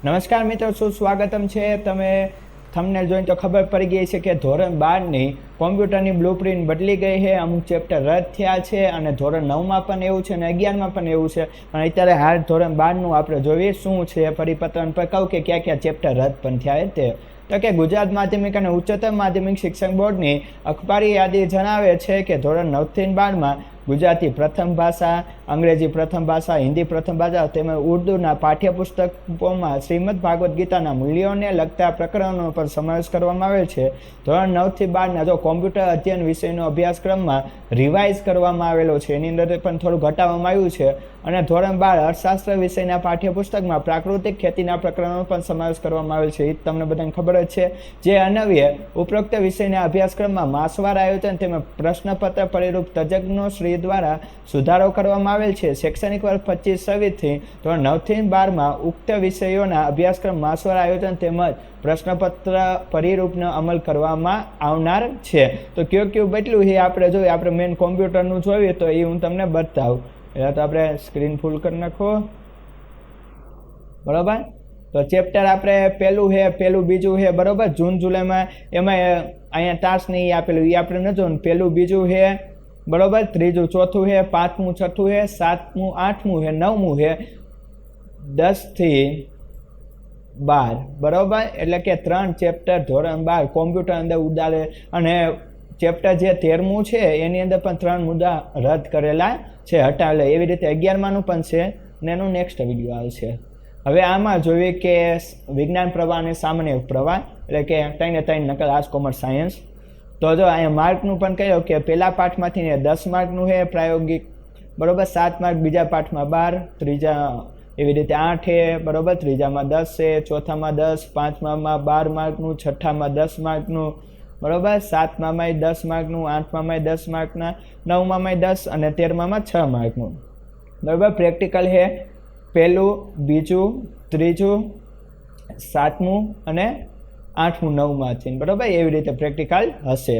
નમસ્કાર મિત્રો, સુસ્વાગતમ છે. તમે થંબનેલ જોઈને તો ખબર પડી ગઈ છે કે ધોરણ 12ની કોમ્પ્યુટરની બ્લુપ્રિન્ટ બદલી ગઈ છે. અમુક ચેપ્ટર રદ થયા છે અને ધોરણ 9માં પણ એવું છે અને 11માં પણ એવું છે. પણ અત્યારે હાલ ધોરણ 12નું આપણે જોઈએ શું છે પરિપત્ર પર કહું કે ક્યાં ક્યાં ચેપ્ટર રદ પણ થયા તે. તો કે ગુજરાત માધ્યમિક અને ઉચ્ચતર માધ્યમિક શિક્ષણ બોર્ડની અખબારી યાદી જણાવે છે કે ધોરણ 9થી 12માં ગુજરાતી પ્રથમ ભાષા, અંગ્રેજી પ્રથમ ભાષા, હિન્દી પ્રથમ ભાષા તેમજ ઉર્દૂના પાઠ્યપુસ્તકોમાં શ્રીમદ ભાગવદ્ ગીતાના મૂલ્યોને લગતા પ્રકરણો પર સમાવેશ કરવામાં આવેલ છે. ધોરણ 9થી 12ના જો કોમ્પ્યુટર અધ્યયન વિષયનો અભ્યાસક્રમમાં રિવાઇઝ કરવામાં આવેલો છે, એની અંદર પણ થોડું ઘટાડવામાં આવ્યું છે. અને ધોરણ 12 અર્થશાસ્ત્ર વિષયના પાઠ્યપુસ્તકમાં પ્રાકૃતિક ખેતીના પ્રકરણો પણ સમાવેશ કરવામાં આવેલ છે. એ તમને બધાને ખબર જ છે. જે અન્વયે ઉપરોક્ત વિષયના અભ્યાસક્રમમાં માસવાર આયોજન તેમજ પ્રશ્નપત્ર પરિરૂપ તજજ્ઞો શ્રી દ્વારા સુધારો કરવામાં આવેલ છે. શૈક્ષણિક વર્ષ 25-26થી ધોરણ 9થી 12માં ઉક્ત વિષયોના અભ્યાસક્રમ માસવાર આયોજન તેમજ પ્રશ્નપત્ર પરિરૂપનો અમલ કરવામાં આવનાર છે. તો કયું બદલ્યું એ આપણે જોઈએ. આપણે મેન કોમ્પ્યુટરનું જોઈએ તો એ હું તમને બતાવું. એટલે તો આપણે સ્ક્રીન ફૂલ કરી નાખો, બરાબર. તો ચેપ્ટર આપણે પહેલું બીજું છે, બરાબર. જૂન જુલાઈમાં એમાં અહીંયા ટાસ્ક ને એ આપેલું, એ આપણે ન જોયું. પહેલું બીજું છે, બરાબર. ત્રીજું ચોથું છે, પાંચમું છઠ્ઠું છે, સાતમું આઠમું છે, નવમું છે, 10થી 12, બરાબર. એટલે કે 3 ચેપ્ટર ધોરણ 12 કોમ્પ્યુટર અંદર ઉડાડે. અને ચેપ્ટર જે 13મું છે એની અંદર પણ 3 મુદ્દા રદ કરેલા છે, હટાવેલા. એવી રીતે 11માનું પણ છે ને એનું નેક્સ્ટ વિડીયો આવશે. હવે આમાં જોઈએ કે વિજ્ઞાન પ્રવાહ અને સામાન્ય પ્રવાહ, એટલે કે 3 નકલ આર્ટ્સ કોમર્સ સાયન્સ. તો જો અહીંયા માર્કનું પણ કહ્યું કે પહેલા પાઠમાંથી 10 માર્કનું છે પ્રાયોગિક, બરાબર. 7 માર્ક, બીજા પાઠમાં 12, ત્રીજા એવી રીતે 8 છે, બરાબર. ત્રીજામાં 10 છે, ચોથામાં 10, પાંચમામાં 12 માર્કનું, છઠ્ઠામાં 10 માર્કનું, બરાબર. સાતમામાં 10 માર્કનું, આઠમામાં 10 માર્કના, નવમામાં 10 અને 13મામાં 6 માર્કનું, બરાબર. પ્રેક્ટિકલ છે પહેલું, બીજું, ત્રીજું, સાતમું અને 8મું 9માંથી, બરાબર. એવી રીતે પ્રેક્ટિકલ હશે.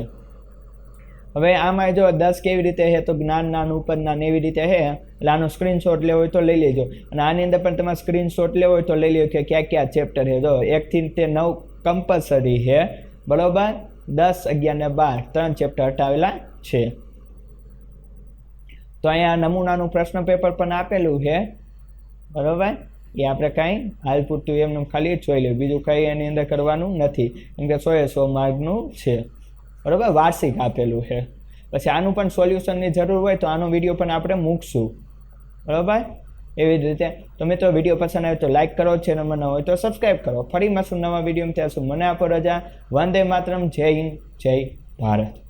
હવે આમાં જો 10 કેવી રીતે છે તો જ્ઞાનના ઉપજ્ઞાન એવી રીતે છે. એટલે આનો સ્ક્રીનશોટ લેવો હોય તો લઈ લેજો. અને આની અંદર પણ તમારે સ્ક્રીનશોટ લેવો હોય તો લઈ લો કે ક્યાં ચેપ્ટર છે. જો 1થી તે 9 કમ્પલસરી છે, બરાબર. 10, 11 ને 12 3 ચેપ્ટર હટાવેલા છે. તો અહીંયા નમૂનાનું પ્રશ્ન પેપર પણ આપેલું છે, બરાબર. એ આપણે કાંઈ હાલ પૂરતું એમને ખાલી જોઈ લેવું, બીજું કંઈ એની અંદર કરવાનું નથી, કેમ કે 100 માર્કનું છે, બરાબર. વાર્ષિક આપેલું છે. પછી આનું પણ સોલ્યુશનની જરૂર હોય તો આનો વિડીયો પણ આપણે મૂકશું, બરાબર. એવી જ રીતે તો મિત્રો વિડીયો પસંદ આવે તો લાઇક કરો, ચેનલમાં ન હોય તો સબસ્ક્રાઈબ કરો. ફરી મળશું નવા વિડીયોમાં. ત્યાં સુધી મને આપો રજા. વંદે માતરમ. જય હિન્દ, જય ભારત.